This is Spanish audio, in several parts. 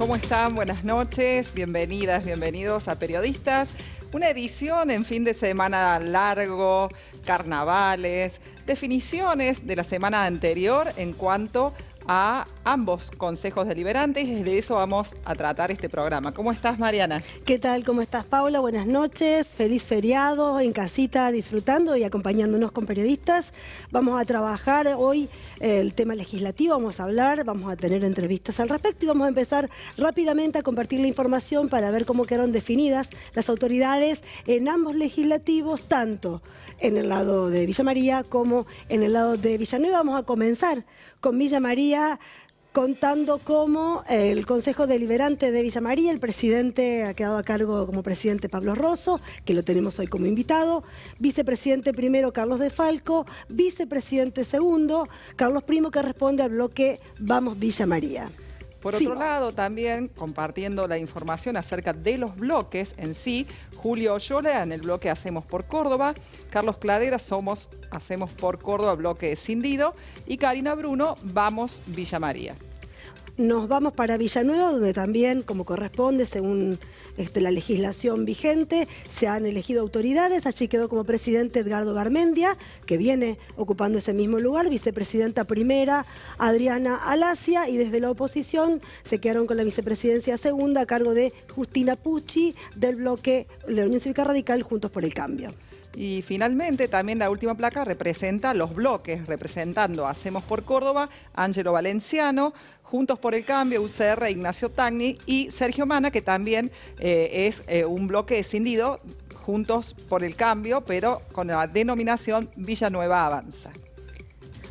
¿Cómo están? Buenas noches, bienvenidas, bienvenidos a Periodistas. Una edición en fin de semana largo, carnavales, definiciones de la semana anterior en cuanto a ambos consejos deliberantes, y de eso vamos a tratar este programa. ¿Cómo estás, Mariana? ¿Qué tal? ¿Cómo estás, Paula? Buenas noches, feliz feriado, en casita disfrutando y acompañándonos con periodistas. Vamos a trabajar hoy el tema legislativo, vamos a tener entrevistas al respecto y vamos a empezar rápidamente a compartir la información para ver cómo quedaron definidas las autoridades en ambos legislativos, tanto en el lado de Villa María como en el lado de Villanueva. Vamos a comenzar con Villa María, contando cómo el Consejo Deliberante de Villa María, el presidente ha quedado a cargo como presidente Pablo Rosso, que lo tenemos hoy como invitado, vicepresidente primero Carlos de Falco, vicepresidente segundo Carlos Primo, que responde al bloque Vamos Villa María. Por otro lado, también compartiendo la información acerca de los bloques en sí, Julio Oyola en el bloque Hacemos por Córdoba, Carlos Cladera Hacemos por Córdoba, bloque escindido, y Karina Bruno, Vamos Villa María. Nos vamos para Villanueva, donde también, como corresponde, según la legislación vigente, se han elegido autoridades. Allí quedó como presidente Edgardo Garmendia, que viene ocupando ese mismo lugar, vicepresidenta primera Adriana Alacia, y desde la oposición se quedaron con la vicepresidencia segunda a cargo de Justina Pucci, del bloque de la Unión Cívica Radical, Juntos por el Cambio. Y finalmente también la última placa representa los bloques, representando Hacemos por Córdoba, Ángelo Valenciano, Juntos por el Cambio, UCR, Ignacio Tagni, y Sergio Mana, que también es un bloque escindido, Juntos por el Cambio, pero con la denominación Villanueva Avanza.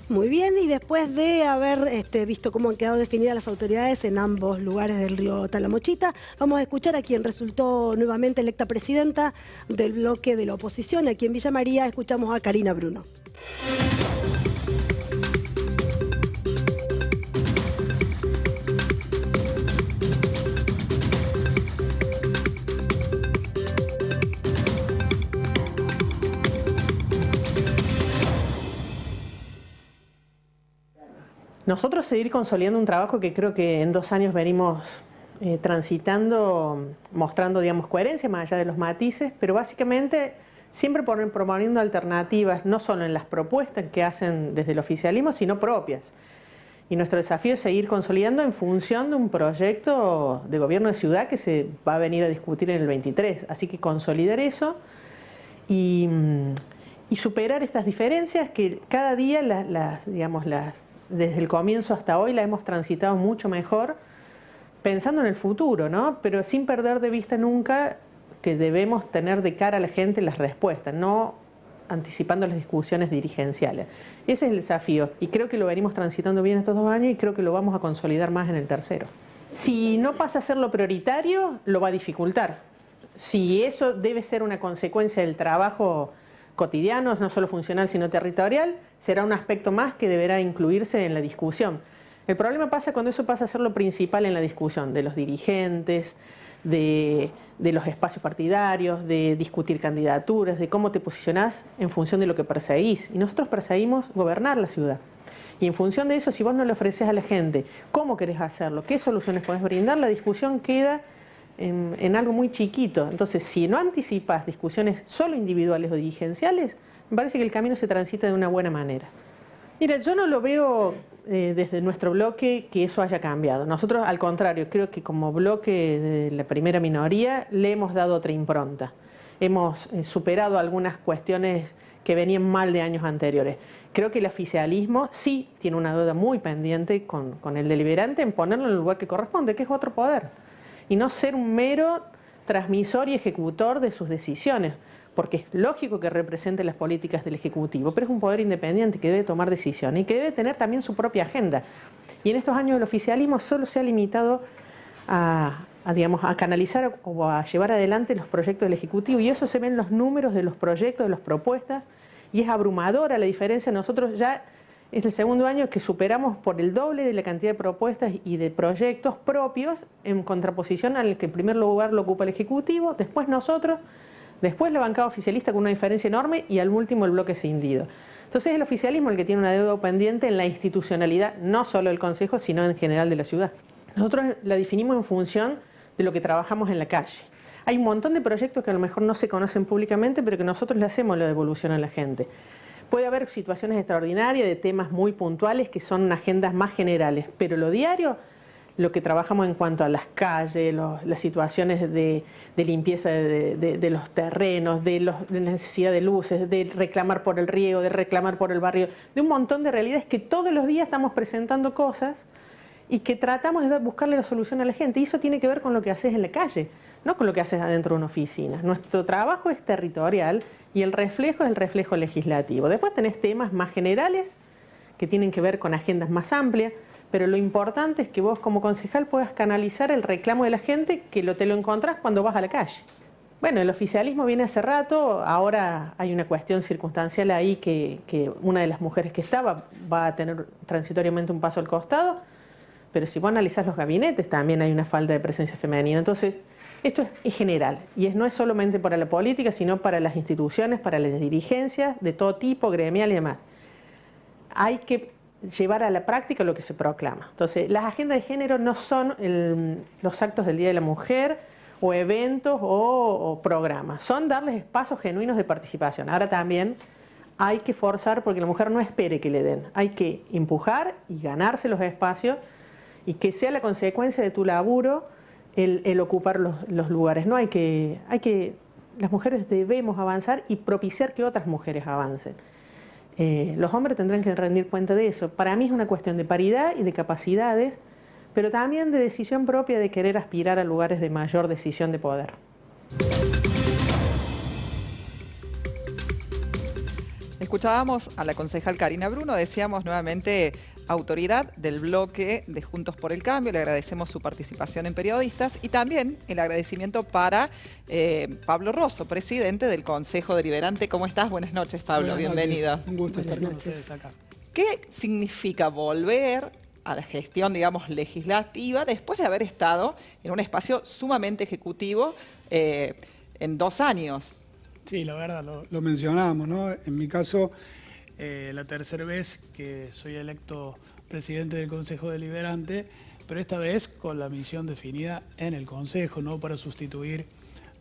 Muy bien, y después de haber visto cómo han quedado definidas las autoridades en ambos lugares del río Talamochita, vamos a escuchar a quien resultó nuevamente electa presidenta del bloque de la oposición. Aquí en Villa María escuchamos a Karina Bruno. Nosotros seguir consolidando un trabajo que creo que en 2 años venimos transitando, mostrando, digamos, coherencia más allá de los matices, pero básicamente siempre proponiendo alternativas, no solo en las propuestas que hacen desde el oficialismo, sino propias. Y nuestro desafío es seguir consolidando en función de un proyecto de gobierno de ciudad que se va a venir a discutir en el 23. Así que consolidar eso y superar estas diferencias que cada día desde el comienzo hasta hoy la hemos transitado mucho mejor, pensando en el futuro, ¿no? Pero sin perder de vista nunca que debemos tener de cara a la gente las respuestas, no anticipando las discusiones dirigenciales. Ese es el desafío, y creo que lo venimos transitando bien estos 2 años y creo que lo vamos a consolidar más en el tercero. Si no pasa a ser lo prioritario, lo va a dificultar. Si eso debe ser una consecuencia del trabajo cotidiano, no solo funcional sino territorial, será un aspecto más que deberá incluirse en la discusión. El problema pasa cuando eso pasa a ser lo principal en la discusión, de los dirigentes, de los espacios partidarios, de discutir candidaturas, de cómo te posicionás en función de lo que perseguís. Y nosotros perseguimos gobernar la ciudad. Y en función de eso, si vos no le ofreces a la gente cómo querés hacerlo, qué soluciones podés brindar, la discusión queda en algo muy chiquito. Entonces, si no anticipas discusiones solo individuales o dirigenciales, me parece que el camino se transita de una buena manera. Mira, yo no lo veo desde nuestro bloque que eso haya cambiado. Nosotros, al contrario, creo que como bloque de la primera minoría le hemos dado otra impronta. Hemos superado algunas cuestiones que venían mal de años anteriores. Creo que el oficialismo sí tiene una deuda muy pendiente con el deliberante en ponerlo en el lugar que corresponde, que es otro poder, y no ser un mero transmisor y ejecutor de sus decisiones, porque es lógico que represente las políticas del Ejecutivo, pero es un poder independiente que debe tomar decisiones y que debe tener también su propia agenda. Y en estos años el oficialismo solo se ha limitado a canalizar o a llevar adelante los proyectos del Ejecutivo, y eso se ve en los números de los proyectos, de las propuestas, y es abrumadora la diferencia. Nosotros ya es el segundo año que superamos por el doble de la cantidad de propuestas y de proyectos propios en contraposición al que en primer lugar lo ocupa el Ejecutivo, después nosotros, después la bancada oficialista con una diferencia enorme y al último el bloque escindido. Entonces es el oficialismo el que tiene una deuda pendiente en la institucionalidad, no solo del Consejo, sino en general de la ciudad. Nosotros la definimos en función de lo que trabajamos en la calle. Hay un montón de proyectos que a lo mejor no se conocen públicamente, pero que nosotros le hacemos la devolución a la gente. Puede haber situaciones extraordinarias de temas muy puntuales que son agendas más generales, pero lo diario, lo que trabajamos en cuanto a las calles, las situaciones de limpieza de los terrenos, de necesidad de luces, de reclamar por el riego, de reclamar por el barrio, de un montón de realidades que todos los días estamos presentando cosas y que tratamos de buscarle la solución a la gente. Y eso tiene que ver con lo que haces en la calle, no con lo que haces adentro de una oficina. Nuestro trabajo es territorial y el reflejo es el reflejo legislativo. Después tenés temas más generales que tienen que ver con agendas más amplias, pero lo importante es que vos como concejal puedas canalizar el reclamo de la gente que te lo encontrás cuando vas a la calle. Bueno, el oficialismo viene hace rato, ahora hay una cuestión circunstancial ahí que una de las mujeres que estaba va a tener transitoriamente un paso al costado, pero si vos analizás los gabinetes también hay una falta de presencia femenina. Entonces, esto es general y no es solamente para la política, sino para las instituciones, para las dirigencias de todo tipo, gremial y demás. Hay que llevar a la práctica lo que se proclama. Entonces, las agendas de género no son los actos del Día de la Mujer o eventos o programas, son darles espacios genuinos de participación. Ahora también hay que forzar porque la mujer no espere que le den, hay que empujar y ganarse los espacios y que sea la consecuencia de tu laburo el ocupar los lugares. No las mujeres debemos avanzar y propiciar que otras mujeres avancen. Los hombres tendrán que rendir cuenta de eso. Para mí es una cuestión de paridad y de capacidades, pero también de decisión propia de querer aspirar a lugares de mayor decisión de poder. Escuchábamos a la concejal Karina Bruno, decíamos nuevamente autoridad del bloque de Juntos por el Cambio, le agradecemos su participación en Periodistas y también el agradecimiento para Pablo Rosso, presidente del Consejo Deliberante. ¿Cómo estás? Buenas noches, Pablo, Buenas bienvenido. Noches. Un gusto estar con ustedes acá. ¿Qué significa volver a la gestión, digamos, legislativa después de haber estado en un espacio sumamente ejecutivo en 2 años? Sí, la verdad, lo mencionábamos, ¿no? En mi caso, la tercera vez que soy electo presidente del Consejo Deliberante, pero esta vez con la misión definida en el Consejo, no para sustituir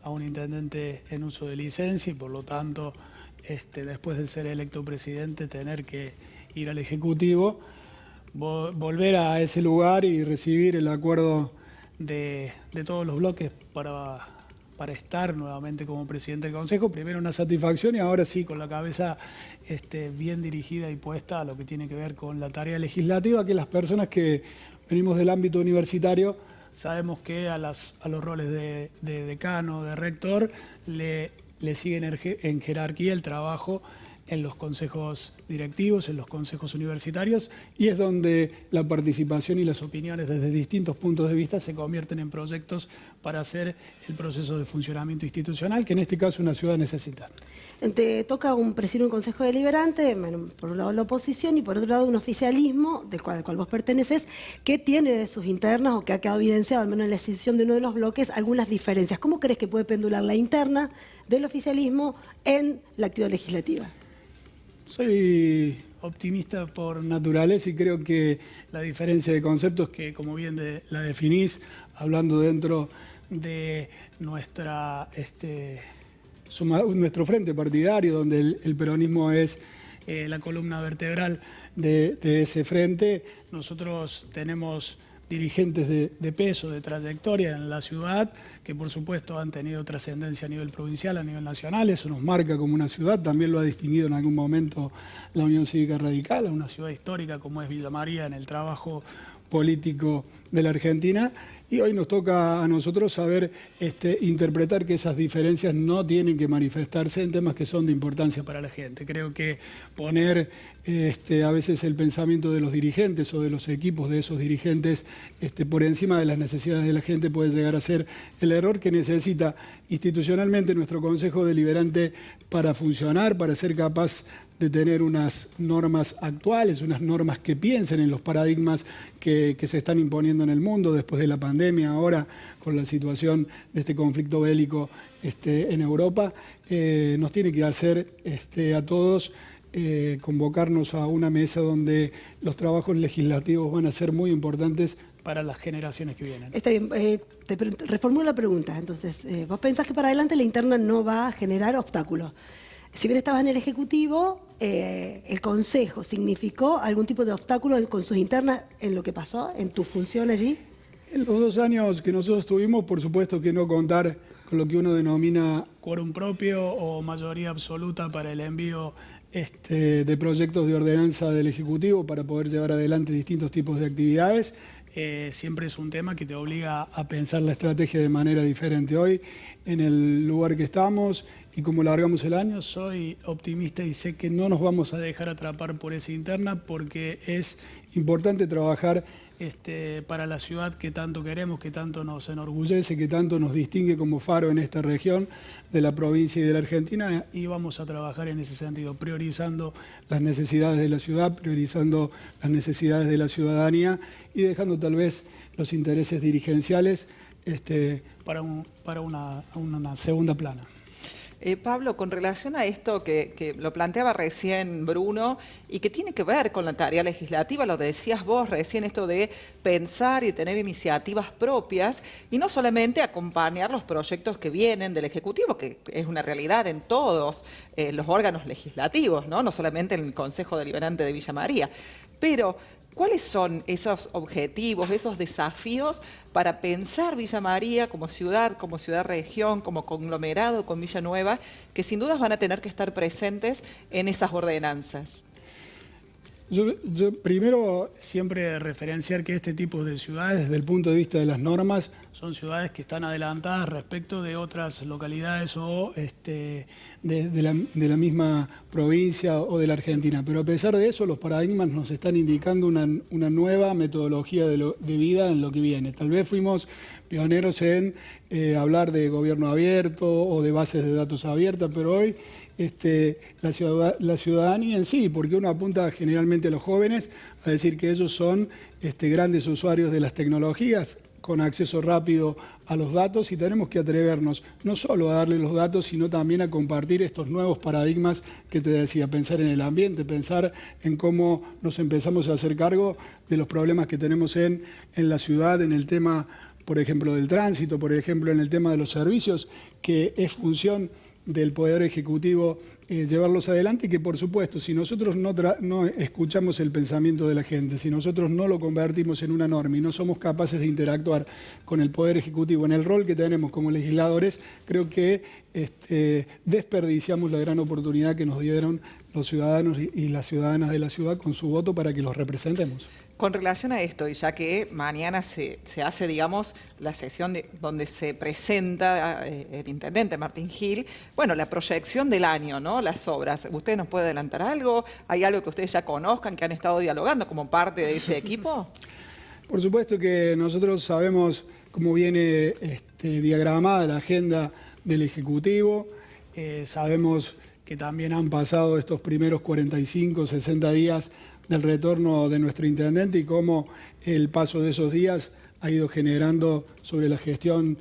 a un intendente en uso de licencia y por lo tanto, después de ser electo presidente, tener que ir al Ejecutivo, volver a ese lugar y recibir el acuerdo de todos los bloques para estar nuevamente como presidente del Consejo. Primero una satisfacción y ahora sí con la cabeza bien dirigida y puesta a lo que tiene que ver con la tarea legislativa, que las personas que venimos del ámbito universitario sabemos que a los roles de decano, de rector, le siguen en jerarquía el trabajo en los consejos directivos, en los consejos universitarios, y es donde la participación y las opiniones desde distintos puntos de vista se convierten en proyectos para hacer el proceso de funcionamiento institucional que en este caso una ciudad necesita. Te toca presidir un consejo deliberante, bueno, por un lado la oposición y por otro lado un oficialismo al cual vos perteneces, que tiene sus internas o que ha quedado evidenciado, al menos en la decisión de uno de los bloques, algunas diferencias. ¿Cómo crees que puede pendular la interna del oficialismo en la actividad legislativa? Soy optimista por naturaleza y creo que la diferencia de conceptos que, como bien la definís, hablando dentro de nuestro frente partidario, donde el peronismo es la columna vertebral de ese frente, nosotros tenemos dirigentes de peso, de trayectoria en la ciudad, que por supuesto han tenido trascendencia a nivel provincial, a nivel nacional. Eso nos marca como una ciudad. También lo ha distinguido en algún momento la Unión Cívica Radical, una ciudad histórica como es Villa María en el trabajo político de la Argentina. Y hoy nos toca a nosotros saber interpretar que esas diferencias no tienen que manifestarse en temas que son de importancia para la gente. Creo que poner a veces el pensamiento de los dirigentes o de los equipos de esos dirigentes por encima de las necesidades de la gente puede llegar a ser el error que necesita institucionalmente nuestro Consejo Deliberante para funcionar, para ser capaz de tener unas normas actuales, unas normas que piensen en los paradigmas que se están imponiendo en el mundo después de la pandemia, ahora con la situación de este conflicto bélico en Europa, nos tiene que hacer a todos convocarnos a una mesa donde los trabajos legislativos van a ser muy importantes para las generaciones que vienen. Está bien, reformulo la pregunta. Entonces, vos pensás que para adelante la interna no va a generar obstáculos. Si bien estabas en el Ejecutivo, ¿el Consejo significó algún tipo de obstáculo con sus internas en lo que pasó, en tu función allí? En los 2 años que nosotros tuvimos, por supuesto que no contar con lo que uno denomina quórum propio o mayoría absoluta para el envío de proyectos de ordenanza del Ejecutivo para poder llevar adelante distintos tipos de actividades. Siempre es un tema que te obliga a pensar la estrategia de manera diferente. Hoy, en el lugar que estamos y como largamos el año, soy optimista y sé que no nos vamos a dejar atrapar por esa interna porque es importante trabajar para la ciudad que tanto queremos, que tanto nos enorgullece, que tanto nos distingue como faro en esta región de la provincia y de la Argentina, y vamos a trabajar en ese sentido, priorizando las necesidades de la ciudad, priorizando las necesidades de la ciudadanía y dejando tal vez los intereses dirigenciales para una segunda plana. Pablo, con relación a esto que lo planteaba recién Bruno y que tiene que ver con la tarea legislativa, lo decías vos recién, esto de pensar y tener iniciativas propias y no solamente acompañar los proyectos que vienen del Ejecutivo, que es una realidad en todos los órganos legislativos, ¿no? No solamente en el Consejo Deliberante de Villa María, pero ¿cuáles son esos objetivos, esos desafíos para pensar Villa María como ciudad-región, como conglomerado con Villa Nueva, que sin dudas van a tener que estar presentes en esas ordenanzas? Yo primero siempre referenciar que este tipo de ciudades, desde el punto de vista de las normas, son ciudades que están adelantadas respecto de otras localidades o de la misma provincia o de la Argentina. Pero a pesar de eso, los paradigmas nos están indicando una nueva metodología de vida en lo que viene. Tal vez fuimos pioneros en hablar de gobierno abierto o de bases de datos abiertas, pero hoy la ciudadanía en sí, porque uno apunta generalmente a los jóvenes a decir que ellos son grandes usuarios de las tecnologías con acceso rápido a los datos y tenemos que atrevernos no solo a darle los datos, sino también a compartir estos nuevos paradigmas que te decía, pensar en el ambiente, pensar en cómo nos empezamos a hacer cargo de los problemas que tenemos en la ciudad, en el tema, por ejemplo, del tránsito, por ejemplo, en el tema de los servicios, que es función del Poder Ejecutivo llevarlos adelante y que, por supuesto, si nosotros no escuchamos el pensamiento de la gente, si nosotros no lo convertimos en una norma y no somos capaces de interactuar con el Poder Ejecutivo en el rol que tenemos como legisladores, creo que desperdiciamos la gran oportunidad que nos dieron los ciudadanos y las ciudadanas de la ciudad con su voto para que los representemos. Con relación a esto, y ya que mañana se hace, digamos, la sesión donde se presenta el intendente Martín Gil, bueno, la proyección del año, ¿no? Las obras. ¿Usted nos puede adelantar algo? ¿Hay algo que ustedes ya conozcan, que han estado dialogando como parte de ese equipo? Por supuesto que nosotros sabemos cómo viene diagramada la agenda del Ejecutivo, sabemos que también han pasado estos primeros 45, 60 días del retorno de nuestro intendente y cómo el paso de esos días ha ido generando sobre la gestión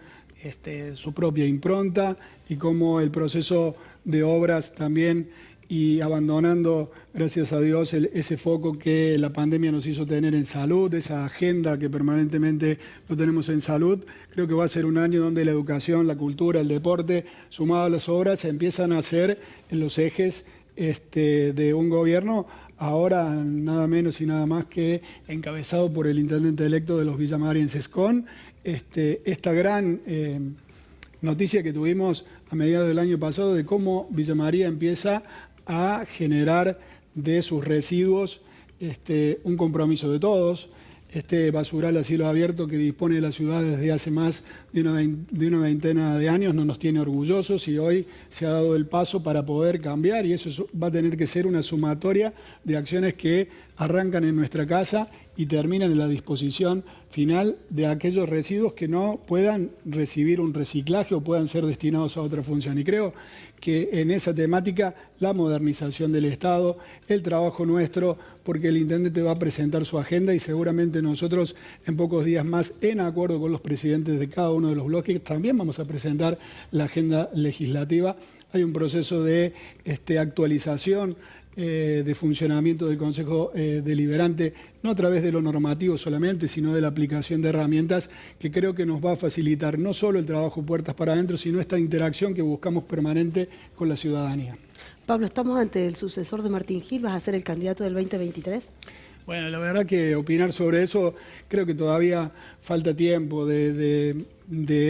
su propia impronta y cómo el proceso de obras también y abandonando, gracias a Dios, ese foco que la pandemia nos hizo tener en salud, esa agenda que permanentemente lo tenemos en salud. Creo que va a ser un año donde la educación, la cultura, el deporte, sumado a las obras, se empiezan a hacer en los ejes de un gobierno, ahora nada menos y nada más que encabezado por el intendente electo de los villamarienses, con esta gran noticia que tuvimos a mediados del año pasado de cómo Villa María empieza a generar de sus residuos un compromiso de todos. Este basural a cielo abierto que dispone la ciudad desde hace más de una veintena de años no nos tiene orgullosos y hoy se ha dado el paso para poder cambiar y eso va a tener que ser una sumatoria de acciones que arrancan en nuestra casa y terminan en la disposición final de aquellos residuos que no puedan recibir un reciclaje o puedan ser destinados a otra función. Y creo que en esa temática la modernización del Estado, el trabajo nuestro, porque el intendente va a presentar su agenda y seguramente nosotros en pocos días más, en acuerdo con los presidentes de cada uno de los bloques, también vamos a presentar la agenda legislativa. Hay un proceso de actualización de funcionamiento del Consejo Deliberante, no a través de lo normativo solamente, sino de la aplicación de herramientas que creo que nos va a facilitar no solo el trabajo puertas para adentro, sino esta interacción que buscamos permanente con la ciudadanía. Pablo, estamos ante el sucesor de Martín Gil, ¿vas a ser el candidato del 2023? Bueno, la verdad que opinar sobre eso creo que todavía falta tiempo. De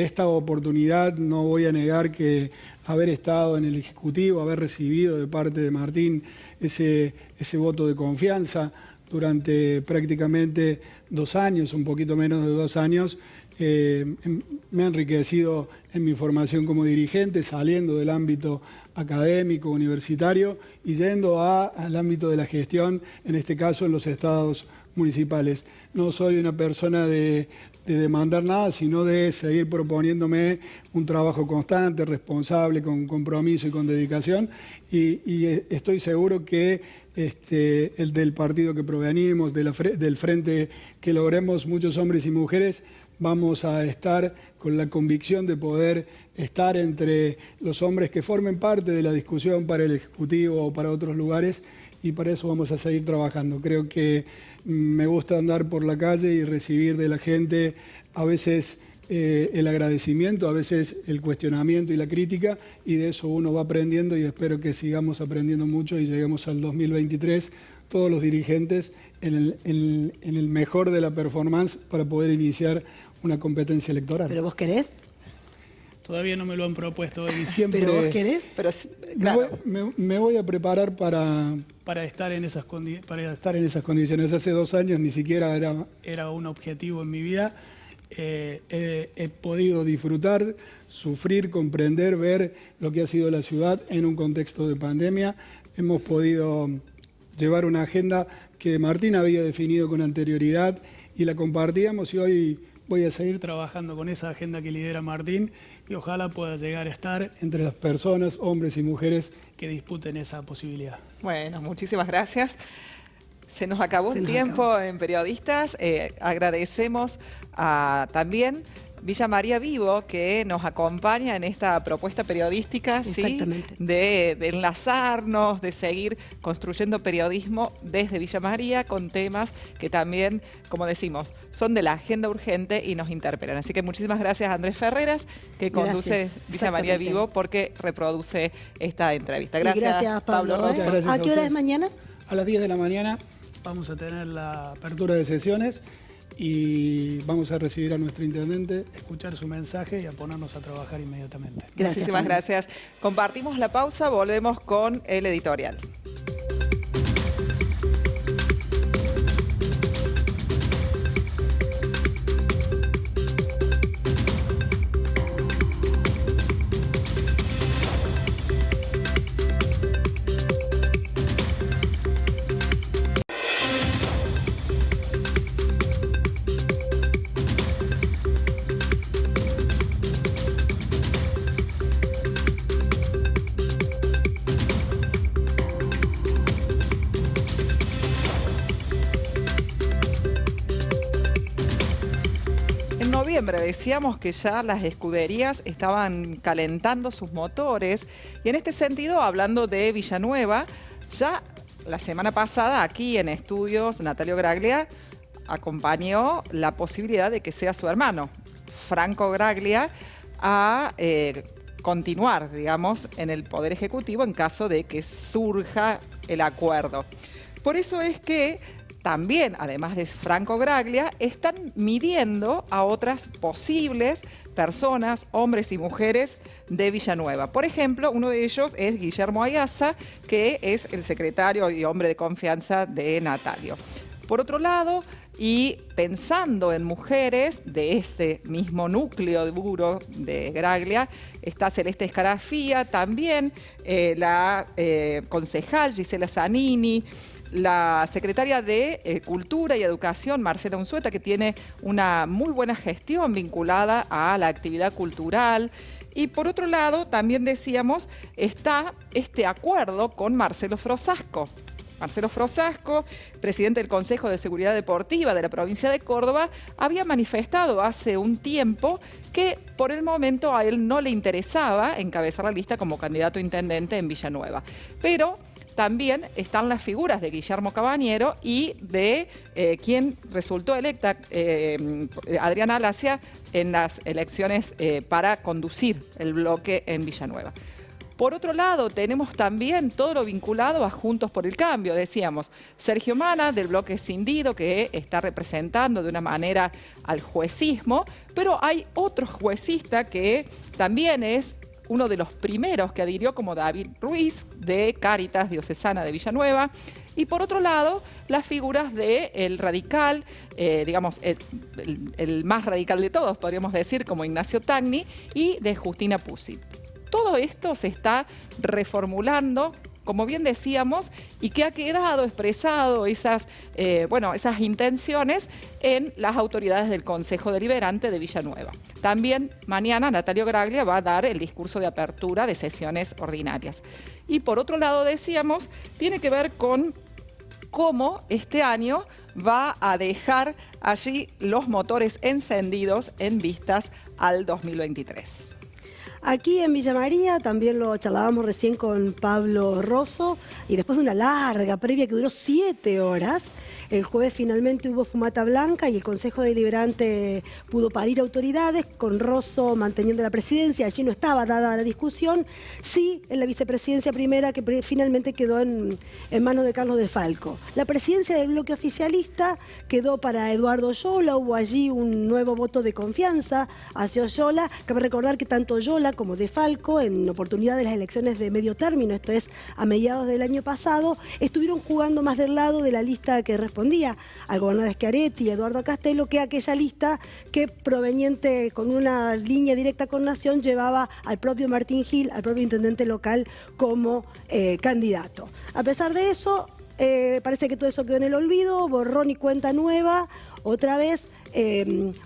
esta oportunidad no voy a negar que haber estado en el Ejecutivo, haber recibido de parte de Martín ese voto de confianza durante prácticamente 2 años, un poquito menos de 2 años, me ha enriquecido en mi formación como dirigente, saliendo del ámbito académico, universitario y yendo al ámbito de la gestión, en este caso en los estados municipales. No soy una persona de demandar nada, sino de seguir proponiéndome un trabajo constante, responsable, con compromiso y con dedicación, y estoy seguro que el del partido que provenimos, del frente que logremos muchos hombres y mujeres, vamos a estar con la convicción de poder estar entre los hombres que formen parte de la discusión para el Ejecutivo o para otros lugares, y para eso vamos a seguir trabajando. Creo que me gusta andar por la calle y recibir de la gente a veces el agradecimiento, a veces el cuestionamiento y la crítica, y de eso uno va aprendiendo, y espero que sigamos aprendiendo mucho y lleguemos al 2023 todos los dirigentes en el mejor de la performance para poder iniciar una competencia electoral. ¿Pero vos querés? Todavía no me lo han propuesto y siempre... ¿Pero vos querés? Pero, claro. me voy a preparar para estar en esas condiciones. Hace 2 años ni siquiera era un objetivo en mi vida. He podido disfrutar, sufrir, comprender, ver lo que ha sido la ciudad en un contexto de pandemia. Hemos podido llevar una agenda que Martín había definido con anterioridad y la compartíamos, y hoy voy a seguir trabajando con esa agenda que lidera Martín, y ojalá pueda llegar a estar entre las personas, hombres y mujeres, que disputen esa posibilidad. Bueno, muchísimas gracias. Se nos acabó el tiempo en Periodistas. Agradecemos también Villa María Vivo, que nos acompaña en esta propuesta periodística, ¿sí? De enlazarnos, de seguir construyendo periodismo desde Villa María con temas que también, como decimos, son de la agenda urgente y nos interpelan. Así que muchísimas gracias a Andrés Ferreras, que conduce Villa María Vivo, porque reproduce esta entrevista. Gracias Pablo Rosso. ¿A qué hora es mañana? A las 10 de la mañana vamos a tener la apertura de sesiones y vamos a recibir a nuestro intendente, escuchar su mensaje y a ponernos a trabajar inmediatamente. Muchísimas gracias. Compartimos la pausa, volvemos con el editorial. En noviembre decíamos que ya las escuderías estaban calentando sus motores, y en este sentido, hablando de Villanueva, ya la semana pasada aquí en Estudios Natalio Graglia acompañó la posibilidad de que sea su hermano, Franco Graglia, a continuar, digamos, en el Poder Ejecutivo en caso de que surja el acuerdo. Por eso es que también, además de Franco Graglia, están midiendo a otras posibles personas, hombres y mujeres de Villanueva. Por ejemplo, uno de ellos es Guillermo Ayaza, que es el secretario y hombre de confianza de Natalio. Por otro lado, y pensando en mujeres de ese mismo núcleo duro de Graglia, está Celeste Escarafía, también la concejal Gisela Zanini, la secretaria de Cultura y Educación, Marcela Unzueta, que tiene una muy buena gestión vinculada a la actividad cultural. Y por otro lado, también decíamos, está este acuerdo con Marcelo Frosasco. Marcelo Frosasco, presidente del Consejo de Seguridad Deportiva de la provincia de Córdoba, había manifestado hace un tiempo que por el momento a él no le interesaba encabezar la lista como candidato a intendente en Villanueva. Pero también están las figuras de Guillermo Cabañero y de quien resultó electa, Adriana Alacia, en las elecciones para conducir el bloque en Villanueva. Por otro lado, tenemos también todo lo vinculado a Juntos por el Cambio. Decíamos, Sergio Mana, del bloque escindido, que está representando de una manera al juecismo, pero hay otro juecista que también es uno de los primeros que adhirió, como David Ruiz, de Cáritas Diocesana de Villanueva. Y por otro lado, las figuras del radical, digamos, el más radical de todos, podríamos decir, como Ignacio Tagni, y de Justina Pucci. Todo esto se está reformulando, como bien decíamos, y que ha quedado expresado esas intenciones en las autoridades del Consejo Deliberante de Villanueva. También mañana Natalio Graglia va a dar el discurso de apertura de sesiones ordinarias. Y por otro lado, decíamos, tiene que ver con cómo este año va a dejar allí los motores encendidos en vistas al 2023. Aquí en Villa María también lo charlábamos recién con Pablo Rosso y después de una larga previa que duró 7 horas, el jueves finalmente hubo fumata blanca y el Consejo Deliberante pudo parir autoridades, con Rosso manteniendo la presidencia. Allí no estaba dada la discusión, sí en la vicepresidencia primera que finalmente quedó en manos de Carlos de Falco. La presidencia del bloque oficialista quedó para Eduardo Oyola, hubo allí un nuevo voto de confianza hacia Oyola. Cabe recordar que tanto Oyola como de Falco, en oportunidad de las elecciones de medio término, esto es a mediados del año pasado, estuvieron jugando más del lado de la lista que respondía al gobernador Schiaretti y Eduardo Castelo, que aquella lista que proveniente con una línea directa con Nación llevaba al propio Martín Gil, al propio intendente local, como candidato. A pesar de eso, parece que todo eso quedó en el olvido, borrón y cuenta nueva. Otra vez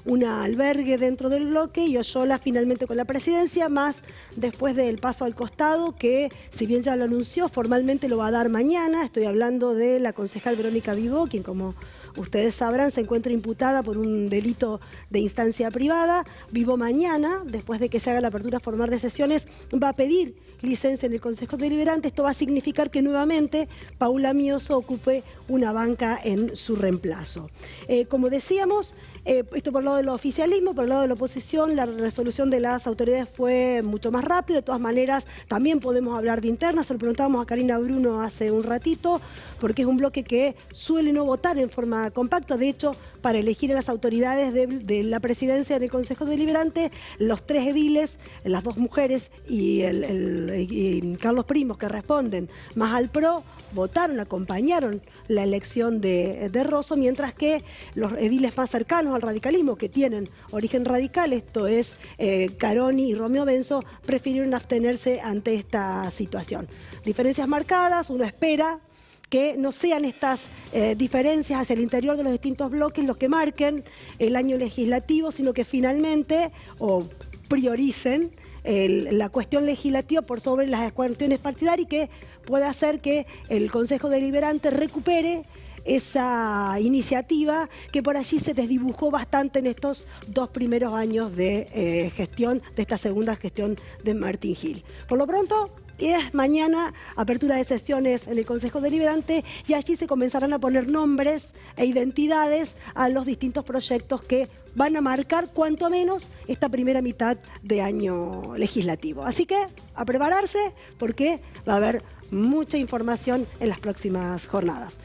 un albergue dentro del bloque y Oyola finalmente con la presidencia, más después del paso al costado que, si bien ya lo anunció, formalmente lo va a dar mañana. Estoy hablando de la concejal Verónica Vivó, quien, como ustedes sabrán, se encuentra imputada por un delito de instancia privada. Vivó mañana, después de que se haga la apertura formal de sesiones, va a pedir licencia en el Consejo Deliberante. Esto va a significar que nuevamente Paula Mioso ocupe una banca en su reemplazo. Como decíamos, esto por el lado del oficialismo, por el lado de la oposición, la resolución de las autoridades fue mucho más rápido. De todas maneras, también podemos hablar de internas. Se lo preguntábamos a Karina Bruno hace un ratito, porque es un bloque que suele no votar en forma compacta. De hecho, para elegir a las autoridades de la presidencia del Consejo Deliberante, los 3 ediles, las 2 mujeres y Carlos Primos, que responden más al PRO, votaron, acompañaron la elección de Rosso, mientras que los ediles más cercanos al radicalismo, que tienen origen radical, esto es Caroni y Romeo Benzo, prefirieron abstenerse ante esta situación. Diferencias marcadas, uno espera que no sean estas diferencias hacia el interior de los distintos bloques los que marquen el año legislativo, sino que finalmente prioricen la cuestión legislativa por sobre las cuestiones partidarias y que pueda hacer que el Consejo Deliberante recupere esa iniciativa que por allí se desdibujó bastante en estos 2 primeros años de gestión, de esta segunda gestión de Martín Gil. Por lo pronto, es mañana apertura de sesiones en el Consejo Deliberante y allí se comenzarán a poner nombres e identidades a los distintos proyectos que van a marcar cuanto menos esta primera mitad de año legislativo. Así que a prepararse porque va a haber mucha información en las próximas jornadas.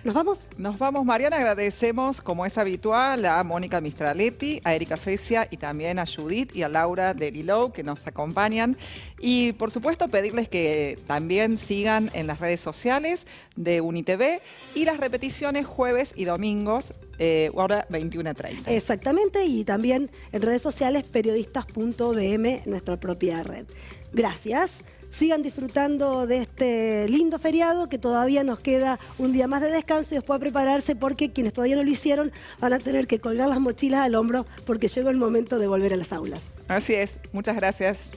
¿Nos vamos? Nos vamos, Mariana. Agradecemos, como es habitual, a Mónica Mistraletti, a Erika Fecia y también a Judith y a Laura de Lilou, que nos acompañan. Y, por supuesto, pedirles que también sigan en las redes sociales de UniTV y las repeticiones jueves y domingos, hora 21:30. Exactamente, y también en redes sociales periodistas.bm, nuestra propia red. Gracias. Sigan disfrutando de este lindo feriado, que todavía nos queda un día más de descanso y después a prepararse, porque quienes todavía no lo hicieron van a tener que colgar las mochilas al hombro porque llegó el momento de volver a las aulas. Así es. Muchas gracias.